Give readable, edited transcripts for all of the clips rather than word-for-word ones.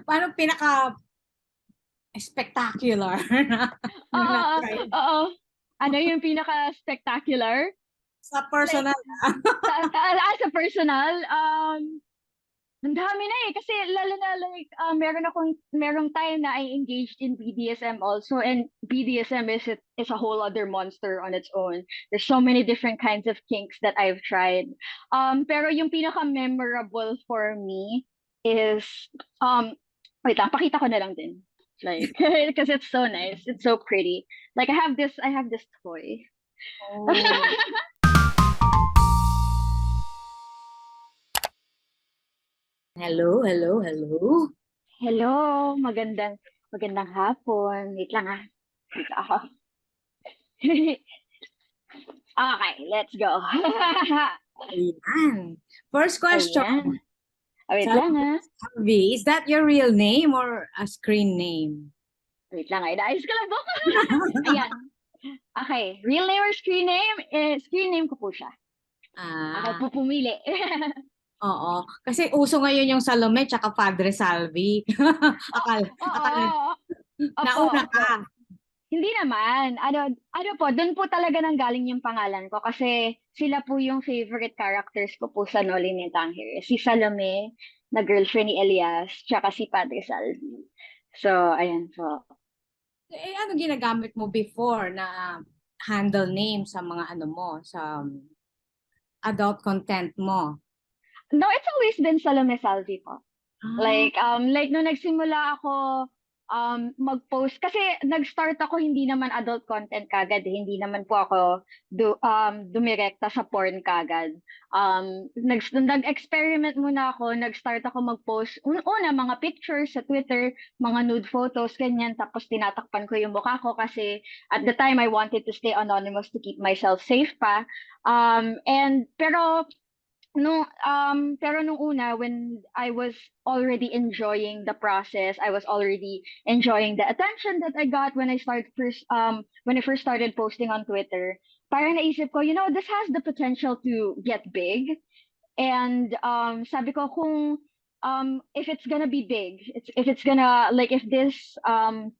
Paano pinaka-spectacular na Oo, na-try oo. Ano yung pinaka-spectacular? sa Like, personal? as a personal, ang dami na eh. Kasi lalo na like, merong time na I engaged in BDSM also. And BDSM is a whole other monster on its own. There's so many different kinds of kinks that I've tried. Pero yung pinaka-memorable for me is, um, wait lang, pakita ko na lang din. Like, because it's so nice. It's so pretty. Like, I have this toy. Oh. Hello, hello, hello. Hello, magandang magandang hapon. Wait lang ah. Dito ako. Okay, let's go. Ayan. First question, Ayan. Wait lang Salome ah. Salvi, is that your real name or a screen name? Wait lang ah. Inaayos ko lang buhok. Ayan. Okay, real name or screen name? Screen name ko po siya. Ako Ah, po pumili. oo. Kasi uso ngayon yung Salome tsaka Padre Salvi. Oh, Akala, oo. Opo, nauna opo. ka. Hindi naman. Ano po, doon po talaga nanggaling yung pangalan ko kasi sila po yung favorite characters ko po sa Noli Me Tangere. Si Salome, na girlfriend ni Elias, tsaka si Padre Salvi. So, ayan po. Eh, ano ginagamit mo before na handle name sa mga ano mo, sa adult content mo? No, it's always been Salome Salvi po. Ah, Like nung nagsimula ako mag-post kasi nag-start ako hindi naman adult content kagad, hindi naman po ako dumirekta sa porn kagad. Nag-experiment muna ako, nag-start ako mag-post una mga pictures sa Twitter, mga nude photos ganyan, tapos tinatakpan ko yung mukha ko kasi at the time I wanted to stay anonymous to keep myself safe pa. And pero nung una, when I was already enjoying the process, I was already enjoying the attention that I got when I first started posting on Twitter. Parang naisip ko, this has the potential to get big. And sabi ko kung if it's gonna be big, if it's gonna like if this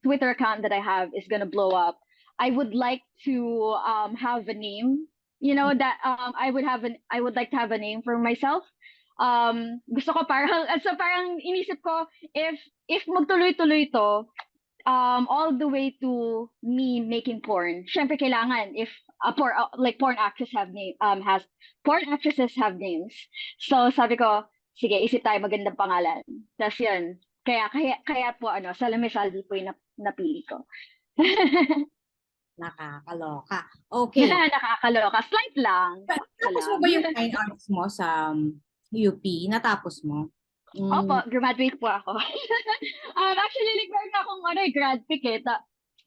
Twitter account that I have is gonna blow up, I would like to have a name. That I would like to have a name for myself. Gusto ko parang so parang inisip ko if magtuloy-tuloy to all the way to me making porn. Syempre kailangan if like porn actresses have names. So sabi ko, sige, isip tayo magandang pangalan. Tapos yun. Kaya po Salome Salvi po yung napili ko. nakakaloka. Okay. Nakakaloka. Slight lang. Sakto Tapos mo lang. ba yung fine arts mo sa UP? Natapos mo? Opo, Mm, graduate po ako. Actually, like, meron akong grad pic eh.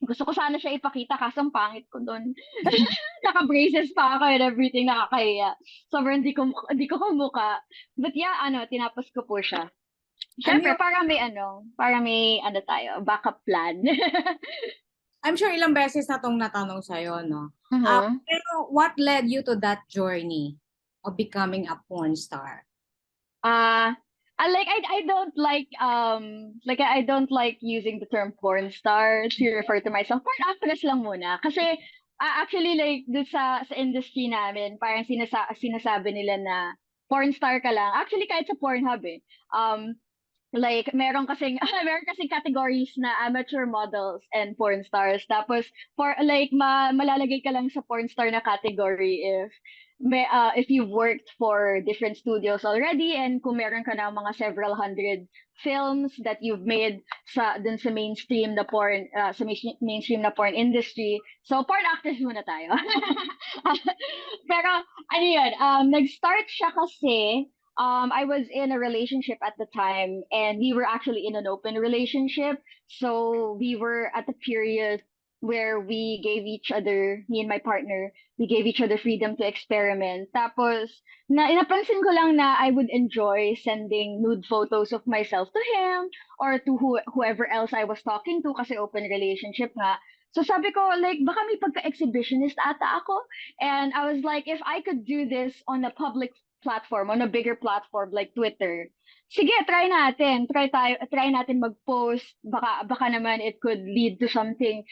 Gusto ko sana siya ipakita kaso ang pangit ko doon. Naka-braces pa ako and everything, nakakahiya. Sobrang di ko kumukha. But yeah, tinapos ko po siya. I'm Siyempre, para may tayo, backup plan. I'm sure ilang beses na tong natanong sa'yo, no? Mhm. Pero what led you to that journey of becoming a porn star? Uh, I don't like using the term porn star to refer to myself. Porn actress lang muna. Kasi actually like dun sa industry namin, parang sinasabi nila na porn star ka lang. Actually kahit sa Pornhub eh. Like meron kasing categories na amateur models and porn stars. Tapos for like malalagay ka lang sa porn star na category if you've worked for different studios already and kung meron ka na mga several hundred films that you've made dun sa mainstream na porn mainstream na porn industry. So porn actors muna tayo. Pero ano yun, nag-start siya kasi I was in a relationship at the time, and we were actually in an open relationship. So we were at the period where we gave each other, me and my partner, we gave each other freedom to experiment. Tapos, napansin ko lang na I would enjoy sending nude photos of myself to him or to whoever else I was talking to kasi open relationship nga. So sabi ko, like, baka may pagka-exhibitionist ata ako. And I was like, if I could do this on a public platform, on a bigger platform like Twitter, sige, try natin. Try natin mag-post. Baka naman it could lead to something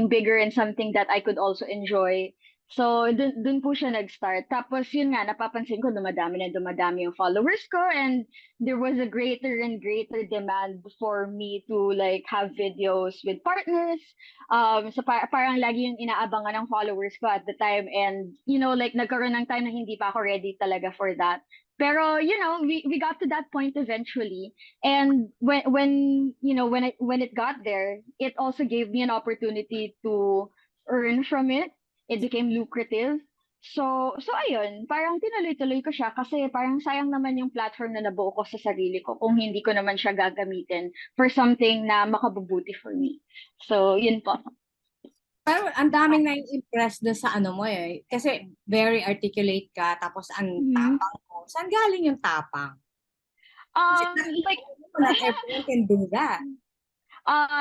bigger and something that I could also enjoy. So, dun po siya nag-start. Tapos, yun nga, napapansin ko, dumadami yung followers ko, and there was a greater and greater demand for me to like have videos with partners. So parang lagi yung inaabangan ng followers ko at the time, and like nagkaroon ng time na hindi pa ako ready talaga for that. Pero we got to that point eventually, and when it got there, it also gave me an opportunity to earn from it. It became lucrative. So ayun, parang tinuloy-tuloy ko siya kasi parang sayang naman yung platform na nabuo ko sa sarili ko kung hindi ko naman siya gagamitin for something na makabubuti for me. So, yun po. Pero ang daming na-impress doon sa ano mo eh. Kasi very articulate ka, tapos ang tapang mo. Saan galing yung tapang? Kasi Like, not everyone can do that.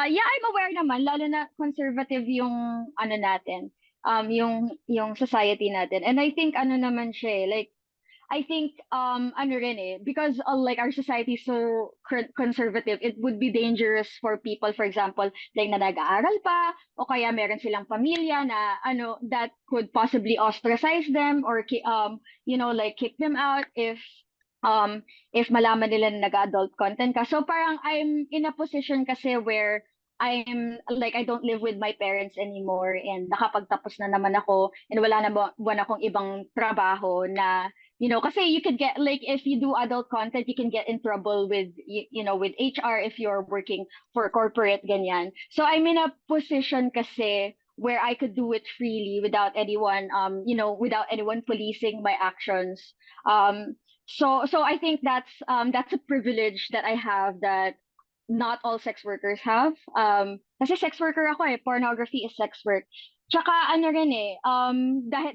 yeah, I'm aware naman, lalo na conservative yung ano natin, yung society natin. And I think ano naman siya, like, I think ano rin because like our society is so conservative, it would be dangerous for people, for example, like na nag-aaral pa o kaya meron silang pamilya na ano that could possibly ostracize them or like kick them out if malaman nila na nag-adult content ka. So parang I'm in a position kasi where I'm like I don't live with my parents anymore, and nakapagtapos na naman ako, and wala na buwan akong ibang trabaho na kasi you could get like if you do adult content, you can get in trouble with with HR if you're working for corporate ganyan. So I'm in a position kasi where I could do it freely without anyone without anyone policing my actions. So I think that's a privilege that I have that not all sex workers have. Kasi sex worker ako pornography is sex work. Tsaka ano rin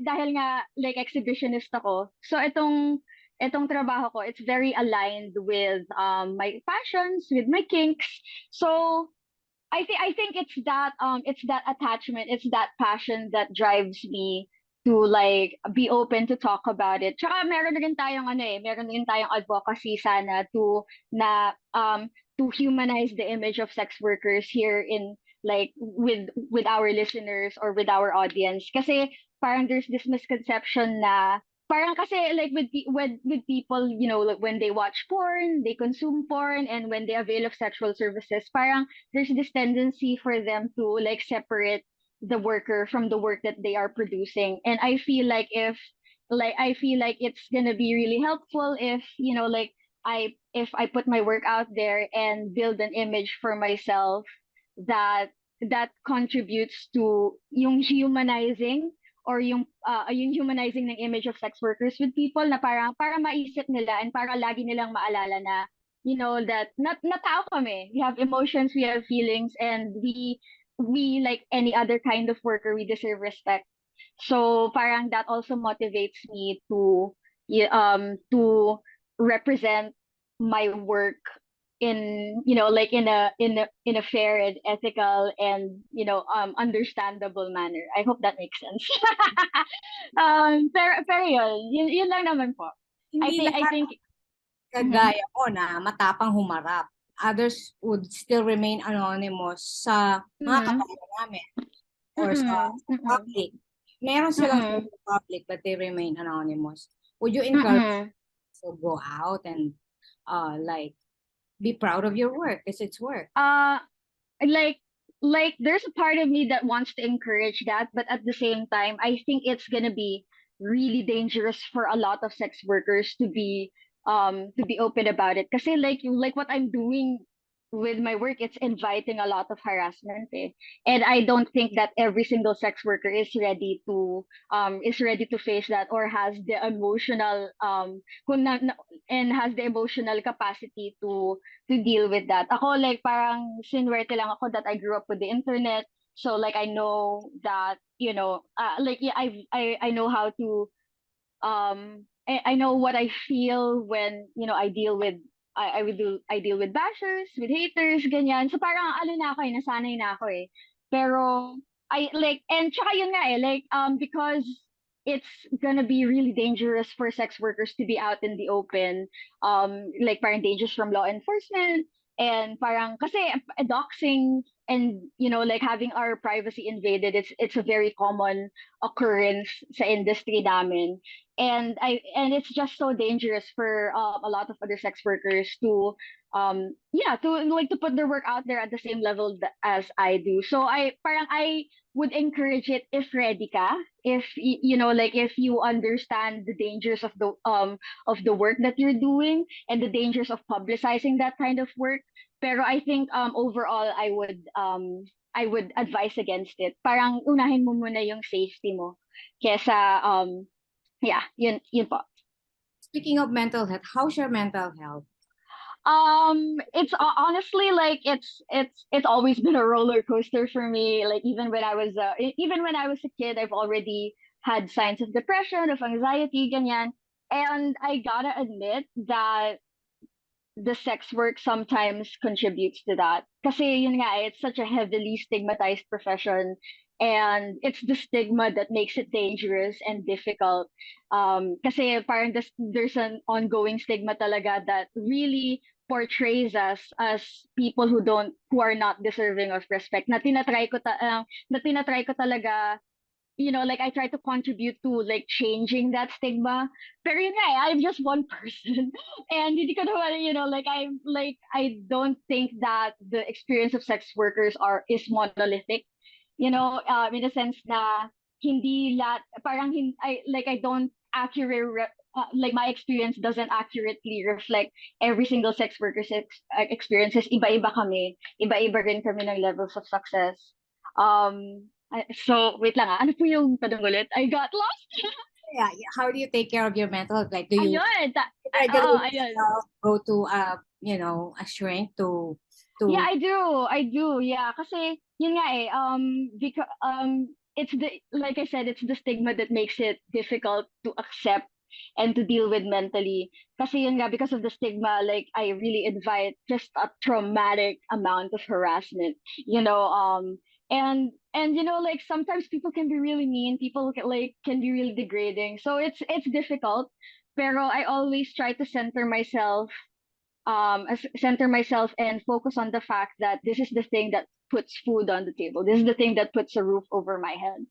dahil nga like exhibitionist ako. So itong trabaho ko, it's very aligned with my passions, with my kinks. So I think it's that attachment, it's that passion that drives me to like be open to talk about it. Tsaka meron rin tayong advocacy sana to humanize the image of sex workers here in like with our listeners or with our audience. Kasi parang there's this misconception na parang kasi like with people, like when they watch porn, they consume porn, and when they avail of sexual services, parang there's this tendency for them to like separate the worker from the work that they are producing. And I feel like it's gonna be really helpful if like if I put my work out there and build an image for myself that contributes to yung humanizing or yung humanizing ng image of sex workers with people, na parang para maisip nila and para lagi nilang maalala na that na tao kami. We have emotions, we have feelings, and we like any other kind of worker, we deserve respect. So parang that also motivates me to represent my work in like in a fair and ethical and understandable manner. I hope that makes sense. Pero yun lang naman po. Hindi I lahat think kagaya ko na matapang humarap. Others would still remain anonymous sa mga mm, kapatid namin or sa mm, public. Meron silang mm, public but they remain anonymous. Would you mm, encourage mm. to go out and like be proud of your work because it's work? Like there's a part of me that wants to encourage that, but at the same time I think it's gonna be really dangerous for a lot of sex workers to be open about it, kasi like what I'm doing with my work, it's inviting a lot of harassment and I don't think that every single sex worker is ready to face that or has the emotional and has the emotional capacity to deal with that. Ako like parang sinwerte lang ako that I grew up with the internet. So like I know that, like yeah, I know how to I know what I feel when, I deal with bashers, with haters, ganyan. So parang ano na ako nasanay na ako Pero I like, and tsaka yun nga like because it's gonna be really dangerous for sex workers to be out in the open. Like parang dangerous from law enforcement and parang kasi doxing and like having our privacy invaded, it's a very common occurrence sa industry namin. And it's just so dangerous for a lot of other sex workers to yeah, to put their work out there at the same level as I do. So I would encourage it if ready ka, if like if you understand the dangers of the work that you're doing and the dangers of publicizing that kind of work. Pero I think overall I would advise against it. Parang unahin mo muna yung safety mo kesa yeah, yun po. Speaking of mental health, how's your mental health? It's honestly like it's always been a roller coaster for me. Like even when I was a kid, I've already had signs of depression, of anxiety, ganyan. And I gotta admit that the sex work sometimes contributes to that. Kasi yun nga, it's such a heavily stigmatized profession. And it's the stigma that makes it dangerous and difficult. Kasi parang there's an ongoing stigma talaga that really portrays us as people who are not deserving of respect. Na tinatry ko talaga, like I try to contribute to like changing that stigma. Pero yun nga, I'm just one person. And hindi ko naman, I don't think that the experience of sex workers is monolithic. In a sense na I don't like my experience doesn't accurately reflect every single sex worker's experiences. Iba-iba kami. Iba-iba rin kami ng levels of success. So, wait lang ano po yung tanong ulit? I got lost. Yeah, how do you take care of your mental health? Like, do you Ayun. regularly Ayun. go to a shrink to Yeah, I do. Yeah, kasi yun nga because it's the like I said, it's the stigma that makes it difficult to accept and to deal with mentally. Kasi yun nga, because of the stigma, like I really invite just a traumatic amount of harassment. And like sometimes people can be really mean, people can be really degrading. So it's difficult. Pero I always try to center myself and focus on the fact that this is the thing that puts food on the table. This is the thing that puts a roof over my head.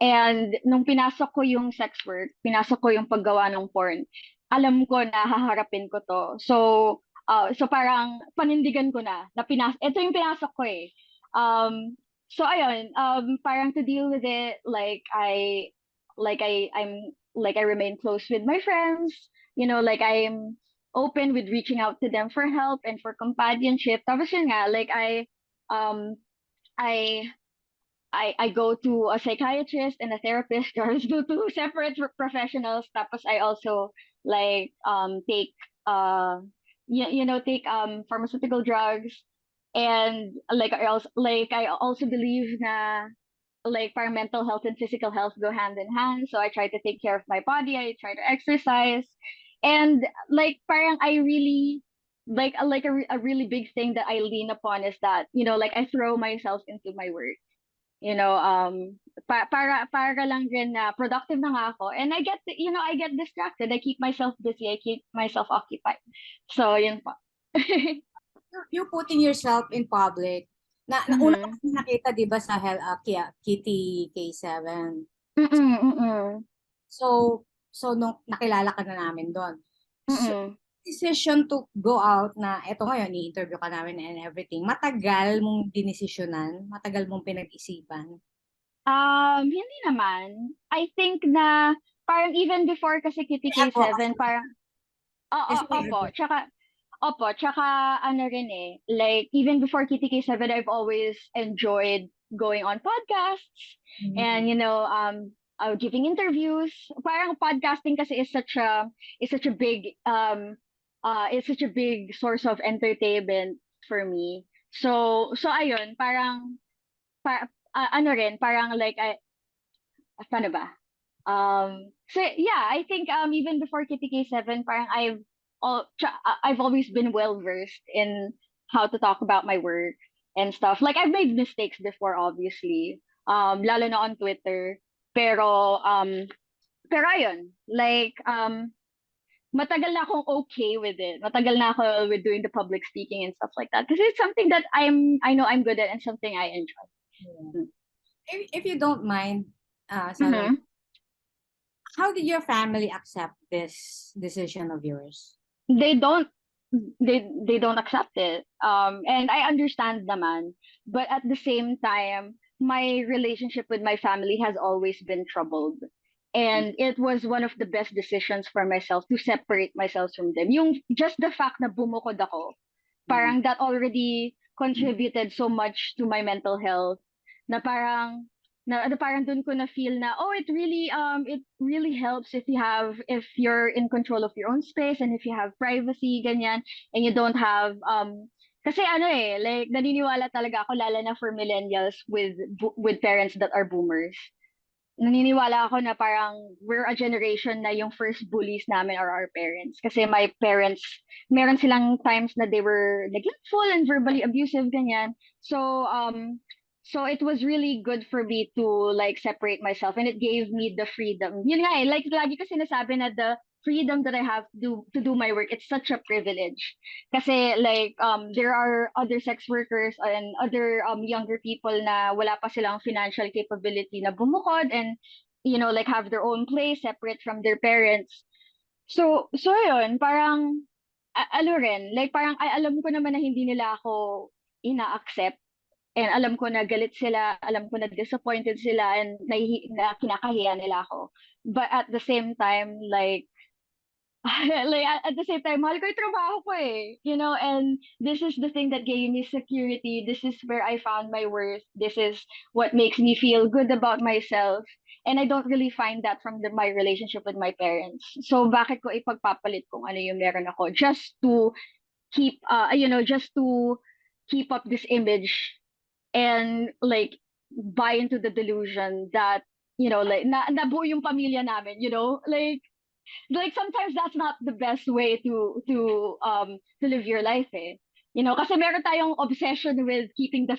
And nung pinasok ko yung sex work, pinasok ko yung paggawa ng porn, alam ko na haharapin ko to. So parang panindigan ko ito yung pinasok ko eh. So ayun, parang to deal with it, I remain close with my friends, like I'm open with reaching out to them for help and for companionship. Tapos yun nga, like um I I go to a psychiatrist and a therapist, or to two separate professionals. Tapos I also take take pharmaceutical drugs. And I also believe na like parang mental health and physical health go hand in hand. So I try to take care of my body. I try to exercise. And like parang I really a really big thing that I lean upon is that, like I throw myself into my work. Para lang rin na productive na nga ako, and I get distracted. I keep myself busy. I keep myself occupied. So yun po. you putting yourself in public? Nauna ko nakita, di ba, sa Kitty K7. So nung nakilala ka na namin doon. So, decision to go out na eto ngayon, i-interview ka namin and everything, matagal mong dinesisyonan? Matagal mong pinag-isipan? Hindi naman. I think na parang even before kasi Kitty K7, parang tsaka ano rin eh, like even before Kitty K7, I've always enjoyed going on podcasts and giving interviews. Parang podcasting kasi is such a big it's such a big source of entertainment for me. So ayun, parang ano rin, parang like paano ba? So yeah, I think even before Kitty K7, parang I've always been well versed in how to talk about my work and stuff. Like I've made mistakes before, obviously. Lalo na on Twitter. Pero pero ayun, like, matagal na akong okay with it. Matagal na ako with doing the public speaking and stuff like that. Because it's something that I know I'm good at and something I enjoy. Yeah. If you don't mind, Salome, Mm-hmm. how did your family accept this decision of yours? They don't they don't accept it. And I understand naman. But at the same time, my relationship with my family has always been troubled. And it was one of the best decisions for myself to separate myself from them. Yung just the fact na bumukod ako, Mm. parang that already contributed so much to my mental health na parang na parang dun ko na feel na oh it really helps if you're in control of your own space and if you have privacy ganyan and you don't have kasi ano like naniniwala talaga ako lalo na for millennials with parents that are boomers. Naniniwala ako na parang we're a generation na yung first bullies namin are our parents. Kasi my parents, meron silang times na they were neglectful and verbally abusive, ganyan. So it was really good for me to like separate myself and it gave me the freedom. Yun nga like lagi ko sinasabi na the freedom that I have to do my work, it's such a privilege. Kasi like there are other sex workers and other younger people na wala pa silang financial capability na bumukod and like have their own place separate from their parents. So yun, parang ano rin, like parang ay alam ko naman na hindi nila ako ina-accept and alam ko na galit sila, alam ko na disappointed sila and na kinakahiya nila ako. But at the same time, like like at the same time, mahal ko yung trabaho ko and this is the thing that gave me security. This is where I found my worth. This is what makes me feel good about myself. And I don't really find that from my relationship with my parents. So bakit ko ipagpapalit kung ano yung meron ako just to just to keep up this image and like buy into the delusion that like nabuo yung pamilya namin, like sometimes that's not the best way to live your life kasi meron tayong obsession with keeping the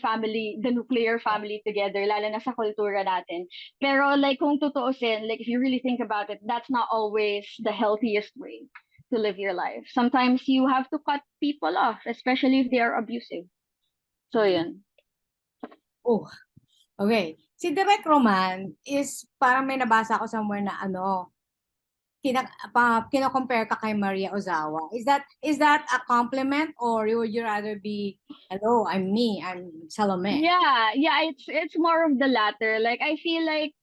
nuclear family together lalo na sa kultura natin. Pero like kung tutuusin, like if you really think about it, that's not always the healthiest way to live your life. Sometimes you have to cut people off, especially if they are abusive. So yun. Oh, okay. Si Direk Roman is parang may nabasa ko somewhere na kino-compare ka kay Maria Ozawa. Is that a compliment or would you rather be, hello, I'm me, I'm Salome? Yeah, it's more of the latter. Like I feel like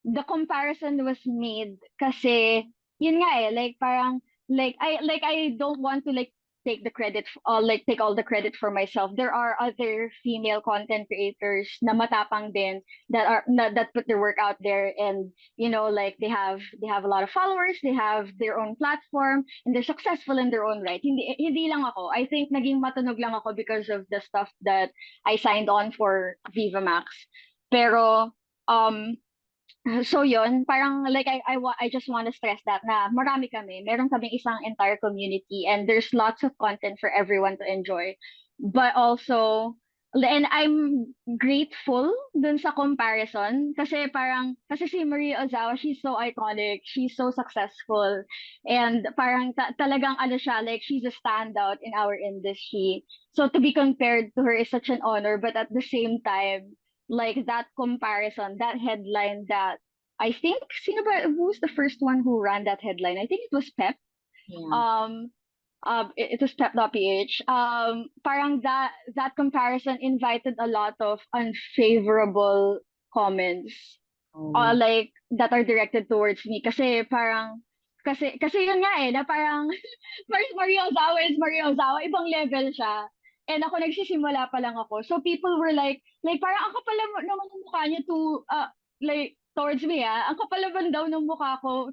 the comparison was made kasi yun nga like parang like I don't want to like take the credit or like take all the credit for myself. There are other female content creators na matapang din that put their work out there and like they have a lot of followers, they have their own platform and they're successful in their own right. Hindi lang ako. I think naging matunog lang ako because of the stuff that I signed on for Vivamax. Pero um so yun, parang like I just want to stress that na marami kami. Meron kaming isang entire community and there's lots of content for everyone to enjoy. But also, and I'm grateful dun sa comparison kasi si Maria Ozawa, she's so iconic, she's so successful, and parang talagang ano siya, like she's a standout in our industry. So to be compared to her is such an honor, but at the same time, like that comparison, that headline that I think who's the first one who ran that headline? I think it was Pep. Yeah. Um it was Pep.ph. Parang that comparison invited a lot of unfavorable comments Oh. like that are directed towards me kasi yun nga na parang Maria Ozawa is Maria Ozawa, ibang level siya. And ako nagsisimula pa lang ako. So people were like parang ang kapal naman ng mukha niya like towards me ang kapal naman daw ng mukha ko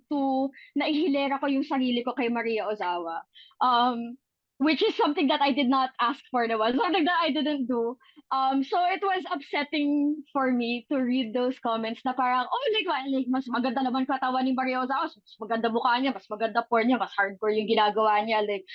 naihilera ko yung sarili ko kay Maria Ozawa. Which is something that I did not ask for naman, something that I didn't do. So it was upsetting for me to read those comments na parang, oh, like mas maganda naman katawan ni Maria Ozawa, mas maganda mukha niya, mas maganda porn niya, mas hardcore yung ginagawa niya. Like,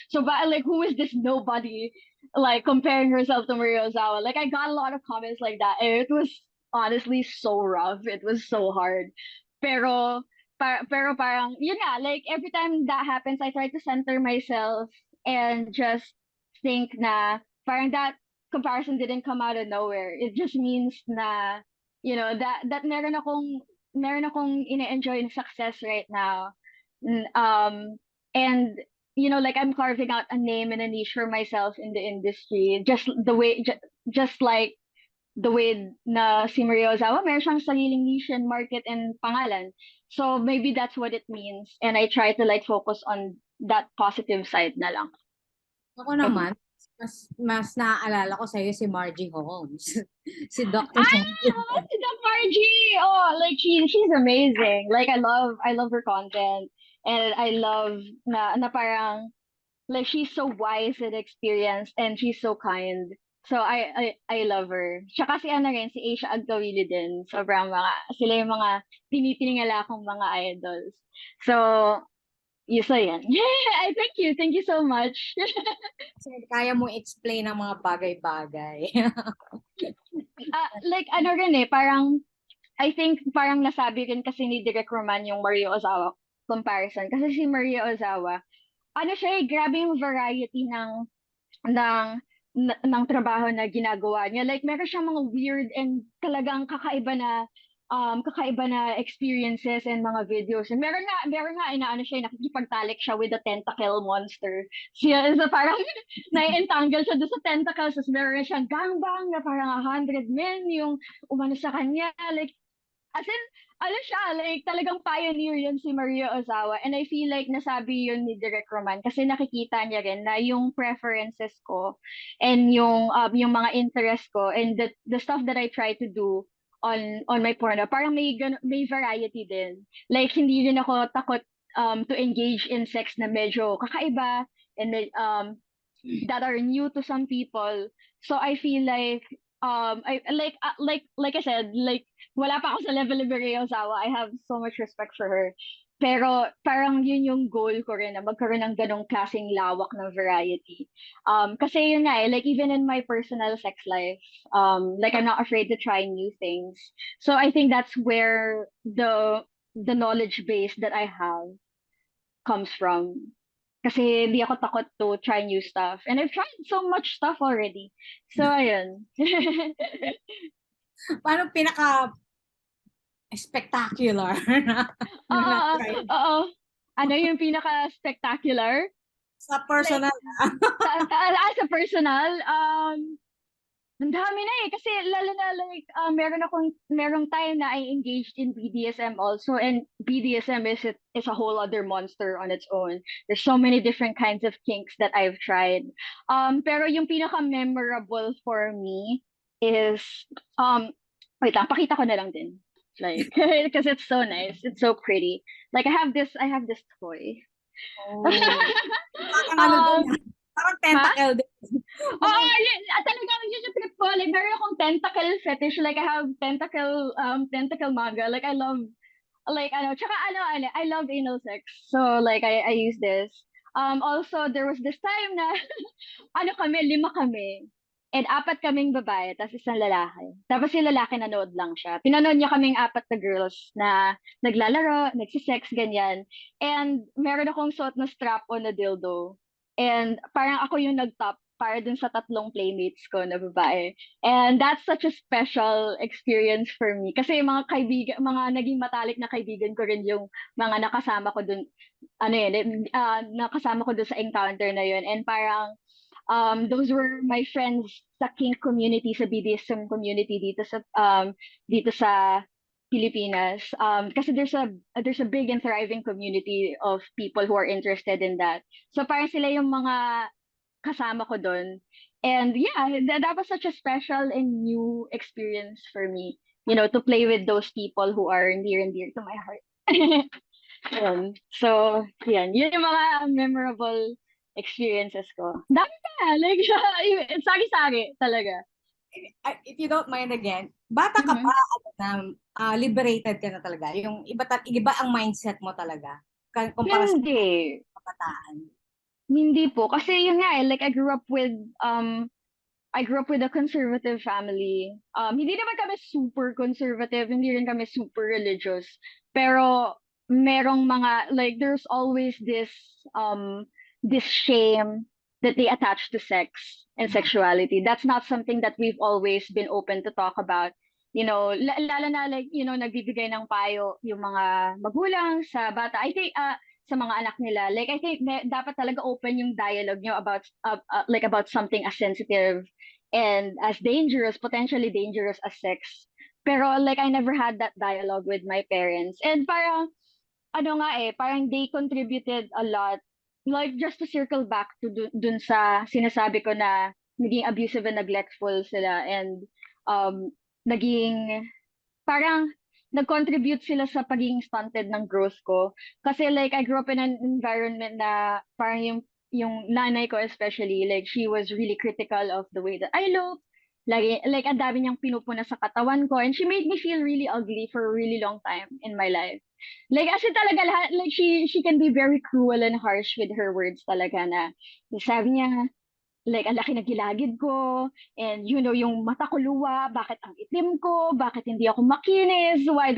who is this nobody, like, comparing herself to Maria Ozawa? Like, I got a lot of comments like that, and it was honestly so rough. It was so hard. Pero, pero parang, yun nga, like, every time that happens, I try to center myself and just think na parang that comparison didn't come out of nowhere. It just means na, that meron akong ine-enjoy na success right now. N- Um, and, like, I'm carving out a name and a niche for myself in the industry, just like the way na si Maria Ozawa, meron siyang sariling niche and market and pangalan. So maybe that's what it means. And I try to like focus on that positive side na lang. Ako naman, mas naaalala ko sa'yo si Margie Holmes. Si Dr. Margie Ah, Holmes. si Doc Margie! Oh, like she's amazing. Like I love her content. And I love na parang like she's so wise and experienced and she's so kind. So I love her. Tsaka si ano rin, si Asia Agkawili din. Sila yung mga tinitingala kong mga idols. So, so yan. Yeah, thank you so much. Kasi kaya mo explain ang mga bagay-bagay. Like ano rin parang I think parang nasabi rin kasi ni Direk Roman yung Maria Ozawa comparison. Kasi si Maria Ozawa, ano siya grabe yung variety ng ng trabaho na ginagawa niya. Like, meron siyang mga weird and talagang kakaiba na experiences and mga videos. And meron nga, inaano siya, nakikipagtalik siya with the tentacle monster. So parang nai-entangle siya doon sa tentacles. Tapos meron siyang gangbang na parang 100 men yung umano sa kanya. Like, as in, ano siya, like, talagang pioneer yun si Maria Ozawa. And I feel like nasabi yun ni Direk Roman kasi nakikita niya rin na yung preferences ko and yung mga interest ko and the stuff that I try to do on my porno, parang may variety din. Like, hindi rin ako takot to engage in sex na medyo kakaiba and that are new to some people. So I feel like like I said, like wala pa ako sa level ni Mireille Ozawa. I have so much respect for her. Pero parang yun yung goal ko rin na magkaroon ng ganong klaseng lawak ng variety. Kasi yun nga like even in my personal sex life, like I'm not afraid to try new things. So I think that's where the knowledge base that I have comes from. Kasi hindi ako takot to try new stuff. And I've tried so much stuff already. So, ayun. Paano pinaka-spectacular na Oo, try oo. Ano yung pinaka-spectacular? sa Like, personal? as a personal, ang dami na kasi lalo na like merong time na I engaged in BDSM also, and BDSM is a whole other monster on its own. There's so many different kinds of kinks that I've tried. Pero yung pinaka memorable for me is wait lang, pakita ko na lang din. Like because it's so nice. It's so pretty. Like I have this toy. Oh. Parang ano din, um parang ha? tentacle din. Oo, yun, talagang yun yung trip ko. Like, meron akong tentacle fetish. Like, I have tentacle manga. Like, I love, like, tsaka I love anal sex. So, like, I use this. Also, there was this time na, 5 kami. And 4 kaming babae, tapos isang lalaki. Tapos yung lalaki nanood lang siya. Pinanood niya kaming 4 na girls na naglalaro, nagsisex, ganyan. And meron akong suot na strap-on na dildo. And parang ako yung nag-top para dun sa 3 playmates ko na babae. And that's such a special experience for me. Kasi yung mga kaibigan, mga naging matalik na kaibigan ko rin yung mga nakasama ko dun, nakasama ko dun sa encounter na yun. And parang, those were my friends sa kink community, sa BDSM community dito sa Pilipinas. Kasi there's a big and thriving community of people who are interested in that. So parang sila yung mga kasama ko doon. And yeah, that was such a special and new experience for me. To play with those people who are near and dear to my heart. So, yun yung mga memorable experiences ko. Dami pa, like, sari-sari talaga. If you don't mind again, bata ka pa, Mhm. liberated ka na talaga. Yung iba ang mindset mo talaga. Kumpara sa Hindi. kabataan. Hindi po. Kasi yun nga like I grew up with a conservative family. Hindi naman kami super conservative, hindi rin kami super religious. Pero merong mga, like, there's always this shame that they attach to sex and sexuality. That's not something that we've always been open to talk about. Lalo na, like, nagbibigay ng payo yung mga magulang sa bata. I think, sa mga anak nila. Like, I think dapat talaga open yung dialogue nyo about something as sensitive and as dangerous, potentially dangerous as sex. Pero, like, I never had that dialogue with my parents. And parang, parang they contributed a lot. Like, just to circle back to dun sa sinasabi ko na naging abusive and neglectful sila, and um, naging, parang, nag-contribute sila sa pagiging stunted ng growth ko. Kasi, like, I grew up in an environment na parang yung nanay ko especially, like, she was really critical of the way that I look. Like, ang dami niyang pinupuna sa katawan ko, and she made me feel really ugly for a really long time in my life. Like, as in talaga lahat, like, she can be very cruel and harsh with her words talaga, na sabi niya, like, ang laki ng gilagid ko, and yung mata ko luwa, bakit ang itim ko, bakit hindi ako makinis, why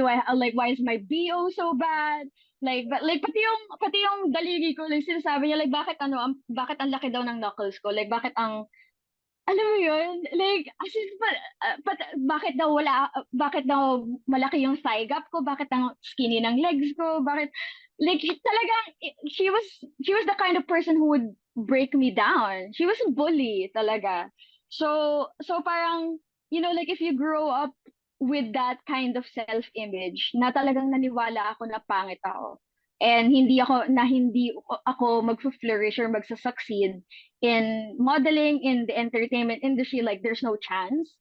is my BO so bad? Like, but, like, pati yung daliri ko, like, sinasabi niya, like, bakit ang laki daw ng knuckles ko, like, alam mo yun, like, as in, bakit daw malaki yung thigh gap ko, bakit ang skinny ng legs ko, like, talagang, she was the kind of person who would break me down. She was a bully, talaga. So parang, like, if you grow up with that kind of self-image, na talagang naniwala ako na pangit ako, and hindi ako mag-flourish or magsa-succeed in modeling, in the entertainment industry, like, there's no chance.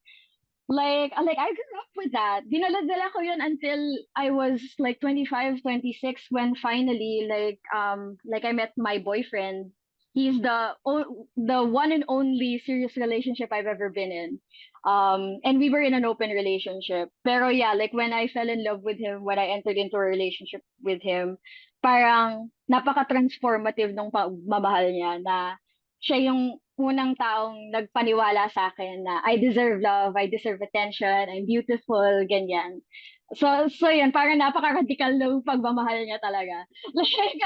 Like I grew up with that. Dinala-dala ko yun until I was like 25, 26, when finally, like, I met my boyfriend. He's the one and only serious relationship I've ever been in. And we were in an open relationship. Pero yeah, like, when I fell in love with him, when I entered into a relationship with him, parang napaka-transformative nung pagmamahal niya, na siya yung unang taong nagpaniwala sa akin na I deserve love, I deserve attention, I'm beautiful, ganyan. So yun, parang napaka-radical ng pagmamahal niya talaga. Like,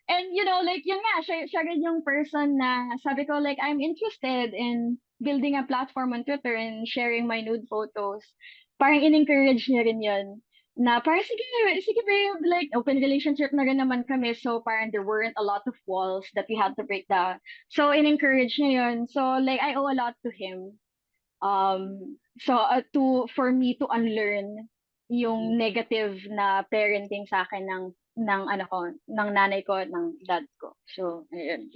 and like, yun nga, siya rin yung person na sabi ko, like, I'm interested in building a platform on Twitter and sharing my nude photos. Parang in-encourage niya rin yun, na parang, sige babe, like, open relationship na rin naman kami, so parang there weren't a lot of walls that we had to break down. So, in-encourage niya yun. So, like, I owe a lot to him. For me to unlearn yung negative na parenting sa akin ng nanay ko, ng dad ko. So, ayun.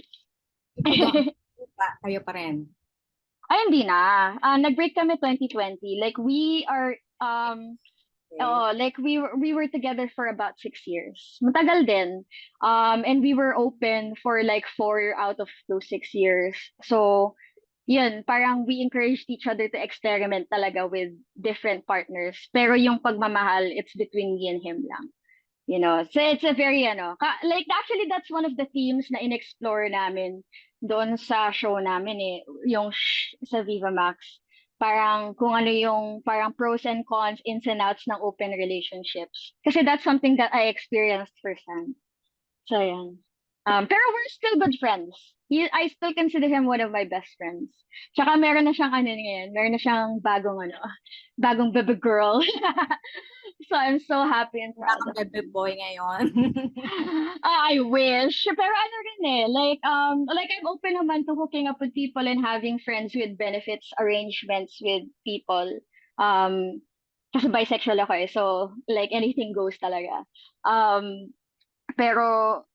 Kayo pa rin? Ay, hindi na. Nag-break kami 2020. Like, we are, like, we were together for about 6 years. Matagal din. And we were open for like 4 out of those 6 years. So, yun, parang we encouraged each other to experiment talaga with different partners. Pero yung pagmamahal, it's between me and him lang. So it's a very, like, actually, that's one of the themes na in-explore namin doon sa show namin, yung sa Vivamax. Parang kung ano yung parang pros and cons, ins and outs ng open relationships. Kasi that's something that I experienced firsthand. So, yan. Pero we're still good friends. I still consider him one of my best friends. Tsaka meron na siyang ngayon, meron na siyang bagong baby girl. So I'm so happy and proud. Bakang baby boy ngayon. I wish. Pero rin like, I'm open naman to hooking up with people and having friends with benefits arrangements with people. Kasi bisexual ako so, like, anything goes talaga. Pero,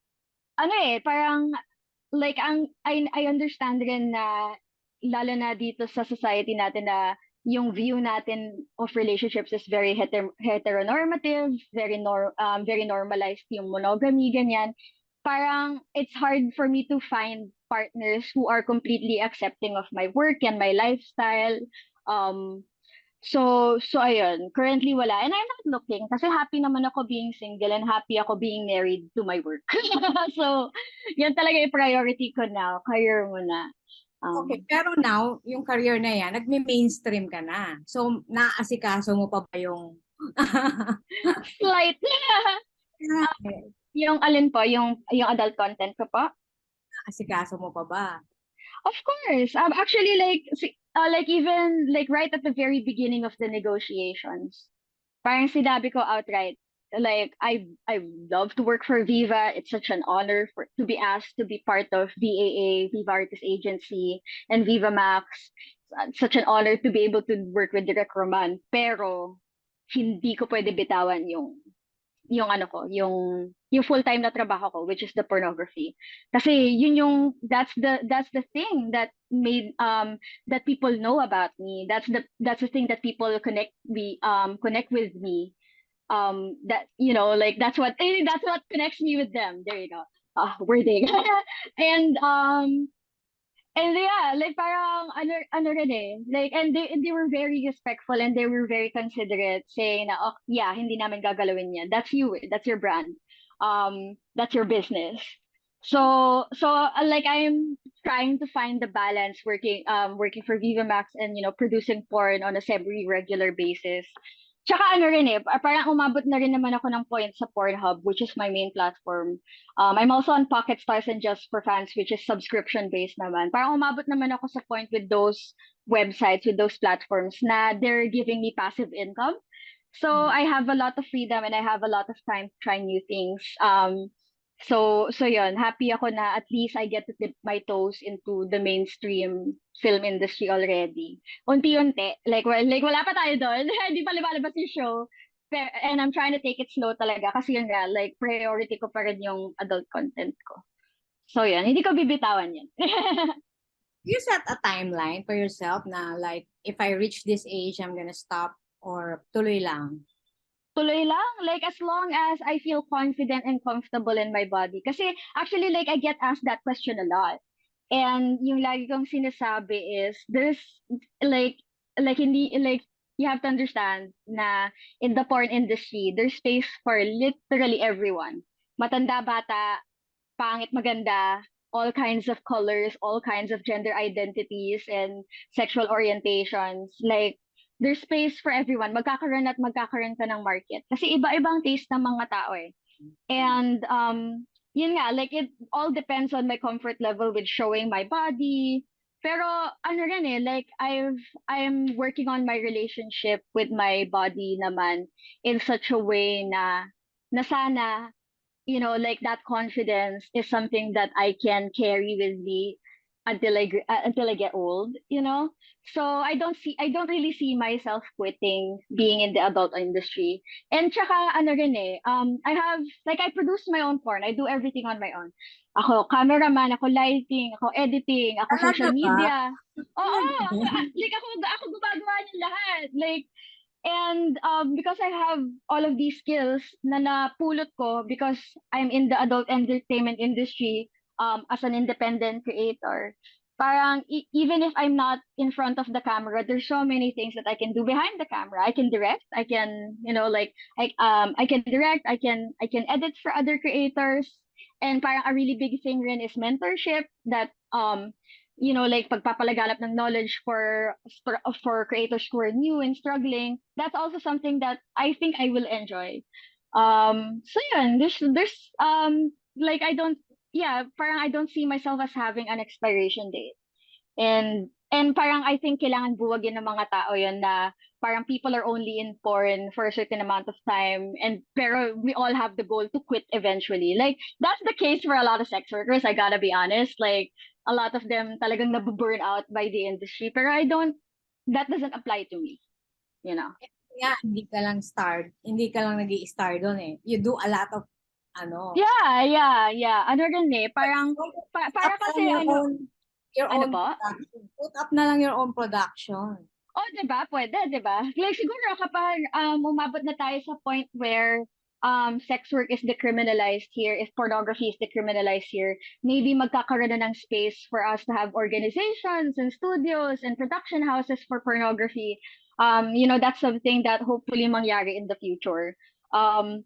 parang, like, I understand rin na, lalo na dito sa society natin, na yung view natin of relationships is very heteronormative, very normalized yung monogamy, ganyan. Parang, it's hard for me to find partners who are completely accepting of my work and my lifestyle. So ayun, currently wala. And I'm not looking kasi happy naman ako being single and happy ako being married to my work. So, yan talaga yung priority ko now. Career muna. Okay, pero now, yung career na yan, nagme-mainstream ka na. So, naaasikaso mo pa ba yung... Slight. Ah, Yung alin po, yung adult content ko po? asikaso mo pa ba? Of course. Actually, like even like right at the very beginning of the negotiations, parang sinabi ko outright, like I love to work for Viva. It's such an honor to be asked to be part of VAA, Viva Artist Agency, and Vivamax. Such an honor to be able to work with Direk Roman. Pero hindi ko pwede bitawan yung ano ko, yung full-time na trabaho ko, which is the pornography. Kasi yun that's the thing that made that people know about me. That's the thing that people connect with me. That like that's what connects me with them. There you go. Wording. and And yeah, like parang ano rin eh. Like and they were very respectful and they were very considerate saying na oh, yeah, hindi namin gagalawin yan. That's you, eh. That's your brand. That's your business. So like I'm trying to find the balance working for Vivamax and producing porn on a semi-regular basis. Tsaka ano rin eh, parang umabot na rin naman ako ng point sa Pornhub, which is my main platform. I'm also on Pocket Stars and Just for Fans, which is subscription-based naman. Parang umabot naman ako sa point with those websites, with those platforms, na they're giving me passive income. So I have a lot of freedom and I have a lot of time to try new things. So yun, happy ako na at least I get to dip my toes into the mainstream film industry already. Unti-unti, like wala pa tayo doon, hindi pa lumalabas yung show. And I'm trying to take it slow talaga kasi yun nga, like priority ko pa rin yung adult content ko. So yun, hindi ko bibitawan yan. You set a timeline for yourself na like, if I reach this age, I'm gonna stop or tuloy lang? Tuloy lang, like as long as I feel confident and comfortable in my body. Kasi actually like I get asked that question a lot. And yung lagi kong sinasabi is there's like hindi like you have to understand na in the porn industry there's space for literally everyone. Matanda, bata, pangit, maganda, all kinds of colors, all kinds of gender identities and sexual orientations. Like, there's space for everyone. Magkakaroon at magkakaroon ka ng market. Kasi iba-ibang taste ng mga tao eh. And, yun nga, like, it all depends on my comfort level with showing my body. Pero, ano rin eh, like, I'm working on my relationship with my body naman in such a way na sana like that confidence is something that I can carry with me until I get old. So I don't really see myself quitting being in the adult industry. And tsaka ano rin eh, I produce my own porn. I do everything on my own. Ako cameraman, ako lighting, ako editing, ako Talaga social ba? media. Oo, like ako gumagawa ng lahat. Like and because I have all of these skills na napulot ko because I'm in the adult entertainment industry as an independent creator, parang even if I'm not in front of the camera, there's so many things that I can do behind the camera. I can direct, I can, like I can direct, I can edit for other creators. And parang a really big thing rin is mentorship that like pagpapalaganap ng knowledge for creators who are new and struggling. That's also something that I think I will enjoy. So yun, there's like I don't yeah, parang I don't see myself as having an expiration date. And parang I think kailangan buwagin ng mga tao yun na parang people are only in porn for a certain amount of time and pero we all have the goal to quit eventually. Like that's the case for a lot of sex workers, I gotta be honest. Like a lot of them talagang nabu-burn out by the industry. Pero that doesn't apply to me, you know. Kaya hindi ka lang nag-i-star doon eh. You do a lot of ano. Yeah. Ano rin eh, parang Put up para na lang kasi your ano own po? production. Put up na lang your own production. Oh, 'di ba? Pwede, 'di ba? Like siguro kapag umabot na tayo sa point where sex work is decriminalized here, if pornography is decriminalized here, maybe magkakaroon na ng space for us to have organizations and studios and production houses for pornography. That's something that hopefully mangyari in the future. Um,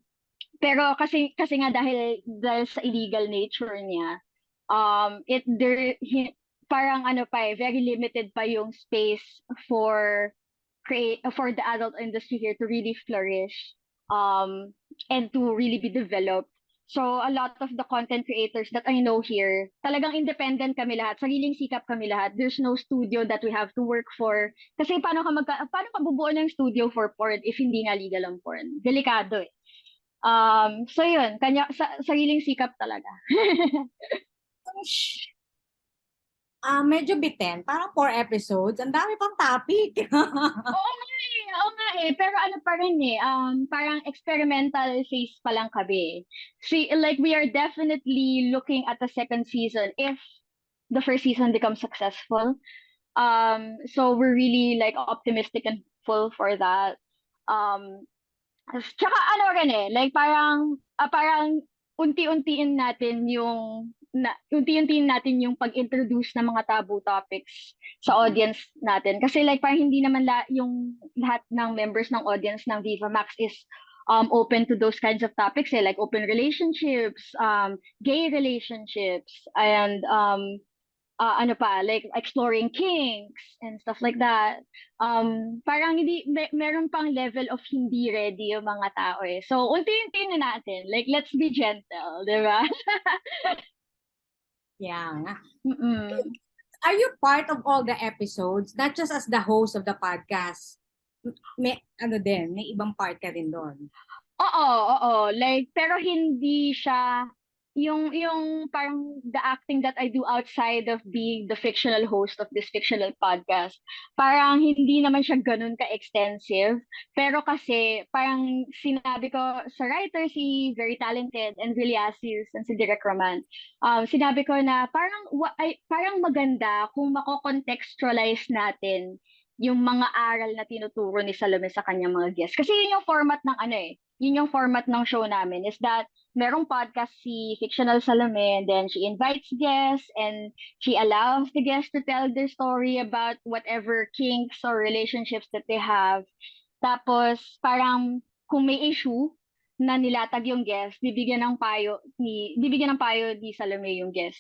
pero kasi nga dahil sa illegal nature niya, parang ano pa eh, very limited pa yung space for for the adult industry here to really flourish. and to really be developed. So a lot of the content creators that I know here, talagang independent kami lahat, sariling sikap kami lahat. There's no studio that we have to work for. Kasi paano ka bubuo ng studio for porn if hindi nga legal ang porn? Delikado eh. So yun, sariling sikap talaga. Shh. Medyo bitin. Parang 4 episodes. Ang dami pang topic. Oo nga eh, pero ano pa rin eh, parang experimental phase pa lang kami. See, like we are definitely looking at the second season if the first season becomes successful. So we're really like optimistic and full for that. Um, Tsaka ano rin eh, like parang unti-untiin natin yung pag-introduce ng mga taboo topics sa audience natin. Kasi like parang hindi naman yung lahat ng members ng audience ng Vivamax is open to those kinds of topics eh, like open relationships, gay relationships, and ano pa, like exploring kinks and stuff like that. Parang meron pang level of hindi ready yung mga tao eh. So, unti-unti na natin. Like, let's be gentle, di ba? Yeah. Mm-mm. Are you part of all the episodes? Not just as the host of the podcast. May ano din, may ibang part ka din doon. Oo. Like, pero hindi siya yung parang the acting that I do outside of being the fictional host of this fictional podcast. Parang hindi naman siya ganun ka-extensive. Pero kasi parang sinabi ko sa writer, si very talented and really Asius and si Direk Roman. Sinabi ko na parang maganda kung mako-contextualize natin yung mga aral na tinuturo ni Salome sa kanyang mga guests. Kasi yun yung format ng ano eh, yun yung format ng show namin is that merong podcast si Fictional Salome and then she invites guests and she allows the guests to tell their story about whatever kinks or relationships that they have. Tapos parang kung may issue na nilatag yung guest, bibigyan ng payo ni Salome yung guest.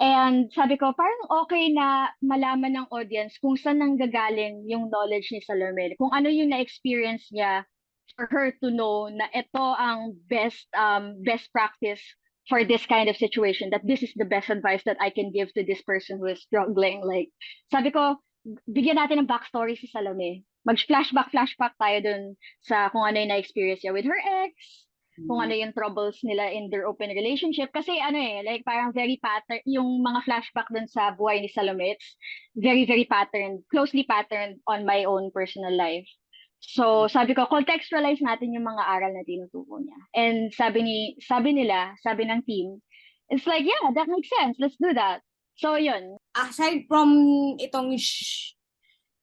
And sabi ko, parang okay na malaman ng audience kung saan nanggagaling yung knowledge ni Salome. Kung ano yung na-experience niya for her to know na ito ang best practice for this kind of situation, that this is the best advice that I can give to this person who is struggling. Like, sabi ko, bigyan natin ng backstory si Salome. Flashback tayo dun sa kung ano yung na-experience niya with her ex, kung ano yung troubles nila in their open relationship. Kasi ano eh, like parang very pattern, yung mga flashback dun sa buhay ni Salome, it's very, very patterned, closely patterned on my own personal life. So, sabi ko, contextualize natin yung mga aral na tinuturo niya. And sabi ng team, it's like, yeah, that makes sense. Let's do that. So, yun. Aside from itong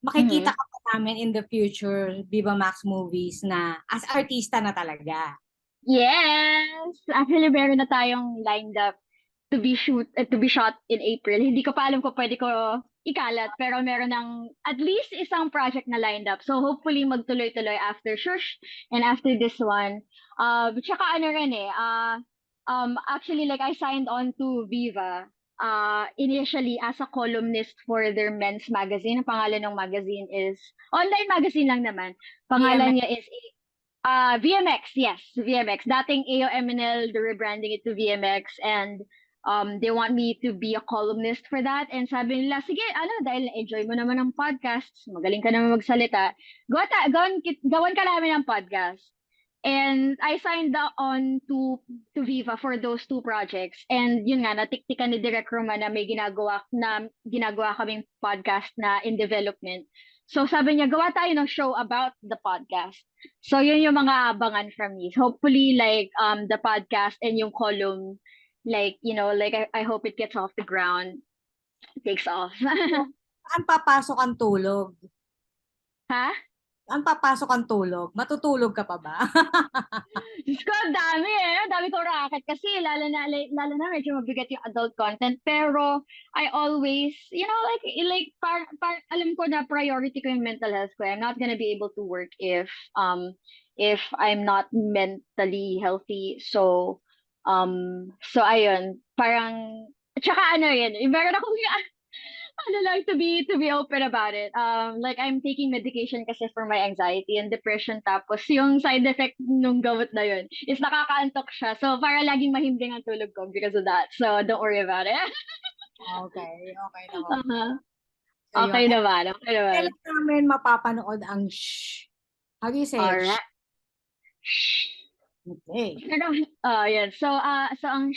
makikita ka pa namin in the future Vivamax movies na as artista na talaga. Yes! Actually, meron na tayong lined up to be shot in April. Hindi ko pa alam kung pwede ko ikalat, pero meron ng at least isang project na lined up. So hopefully magtuloy-tuloy after Shush and after this one. Tsaka ano rin eh, actually like I signed on to Viva initially as a columnist for their men's magazine. Ang pangalan ng magazine is, online magazine lang naman. Pangalan niya is VMX, yes, VMX. Dating AOMNL, they're rebranding it to VMX and they want me to be a columnist for that. And sabi nila, sige, dahil enjoy mo naman ang podcasts, magaling ka naman magsalita, gawan ka namin ng podcast. And I signed on to Viva for those two projects. And yun nga, natiktikan ni Direk Roman na may ginagawa kaming podcast na in development. So sabi niya, gawa tayo ng show about the podcast. So yun yung mga abangan from me. Hopefully like the podcast and yung column, like, like I hope it gets off the ground, takes off. Saan papasok ang tulog? Ha? Saan papasok ang tulog? Matutulog ka pa ba? Diyos ko, ang dami eh. Ang dami ko racket kasi lalo na medyo mabigat yung adult content. Pero I always, alam ko na priority ko yung mental health ko. I'm not gonna be able to work if I'm not mentally healthy. So ayun, parang, tsaka ano yun, meron akong ano lang, to be open about it. Like I'm taking medication kasi for my anxiety and depression, tapos yung side effect nung gamot na yun is nakakaantok siya. So para laging mahimbing ang tulog ko because of that. So don't worry about it. Okay, okay naman. Uh-huh. So yun. Okay naman, okay naman. Kailan namin mapapanood ang shh? How do you say it? Alright. Okay. Pero, yan. So, ang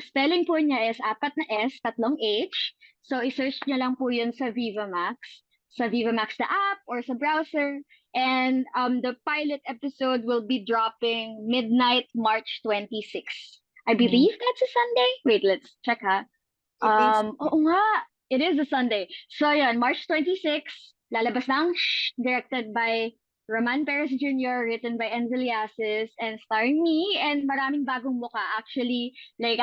spelling po niya is apat na S, tatlong H. So, i-search niyo lang po yun sa Vivamax na app or sa browser. And the pilot episode will be dropping midnight March 26. I Mm. believe that's a Sunday. Wait, let's check ha. It is. Oo nga, it is a Sunday. So, yan, March 26, lalabas na ang Shh, directed by Roman Perez Jr., written by Enzeliasis, and starring me, and maraming bagong muka. Actually, like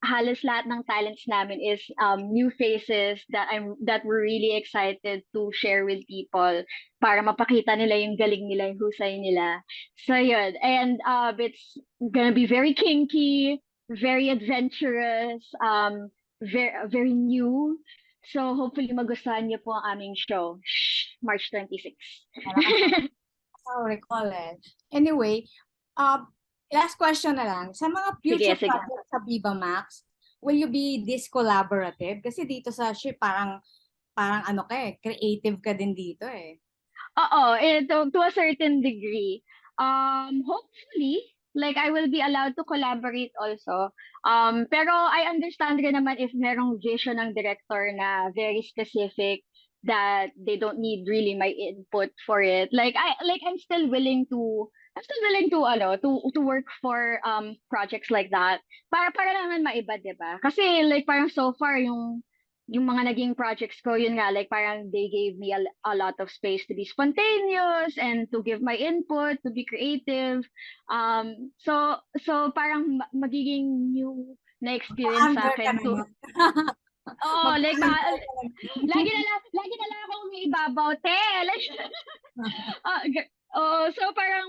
halos lahat ng talents namin is new faces that we're really excited to share with people para mapakita nila yung galing nila, yung husay nila. So yun, and it's gonna be very kinky, very adventurous, very new. So hopefully magustuhan niyo po ang aming show, Shh, March 26. I'll recall it. Anyway, last question na lang. Sa mga future Sige. projects sa Vivamax, will you be this collaborative? Kasi dito sa ship, parang ano ka creative ka din dito eh. Oo, to a certain degree. Hopefully, like I will be allowed to collaborate also. Pero I understand rin naman if merong vision ng director na very specific that they don't need really my input for it. I'm still willing to to work for projects like that. Para naman maiba, 'di ba? Kasi like parang so far yung mga naging projects ko, yun nga, like parang they gave me a lot of space to be spontaneous and to give my input, to be creative. So parang magiging new na experience sa Under ka akin na to, yun. oh, like, lagi na lang akong ibabaw, te. Like, so parang,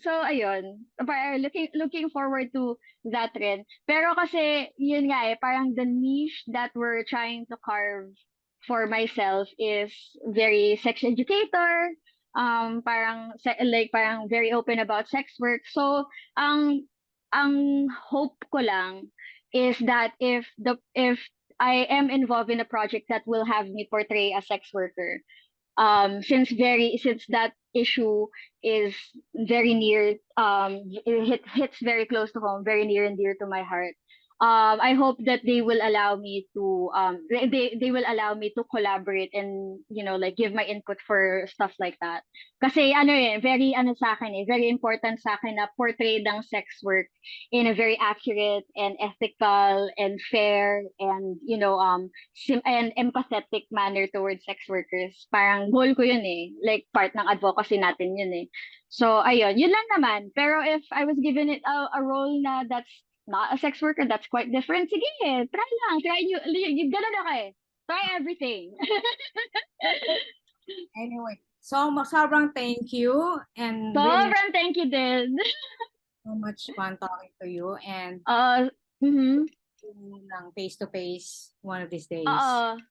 so ayun. Parang looking forward to that rin. Pero kasi yun nga parang the niche that we're trying to carve for myself is very sex educator. Parang very open about sex work. So ang hope ko lang is that if I am involved in a project that will have me portray a sex worker, since that issue is very near, it hits very close to home, very near and dear to my heart. I hope that they will allow me to they will allow me to collaborate and like give my input for stuff like that. Kasi very sa akin very important sa akin na portray ng sex work in a very accurate and ethical and fair and and empathetic manner towards sex workers. Parang goal ko yun like part ng advocacy natin yun So ayun, yun lang naman. Pero if I was given it a role na that's not a sex worker, that's quite different. Sige, try you ganun ako Try everything. Anyway, so sobrang thank you and really Sobrang thank you din. so much fun talking to you and Mhm. ng face to face one of these days.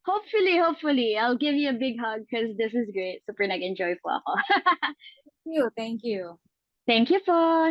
Hopefully, I'll give you a big hug because this is great. Super nag-enjoy po ako. Thank you. Thank you po.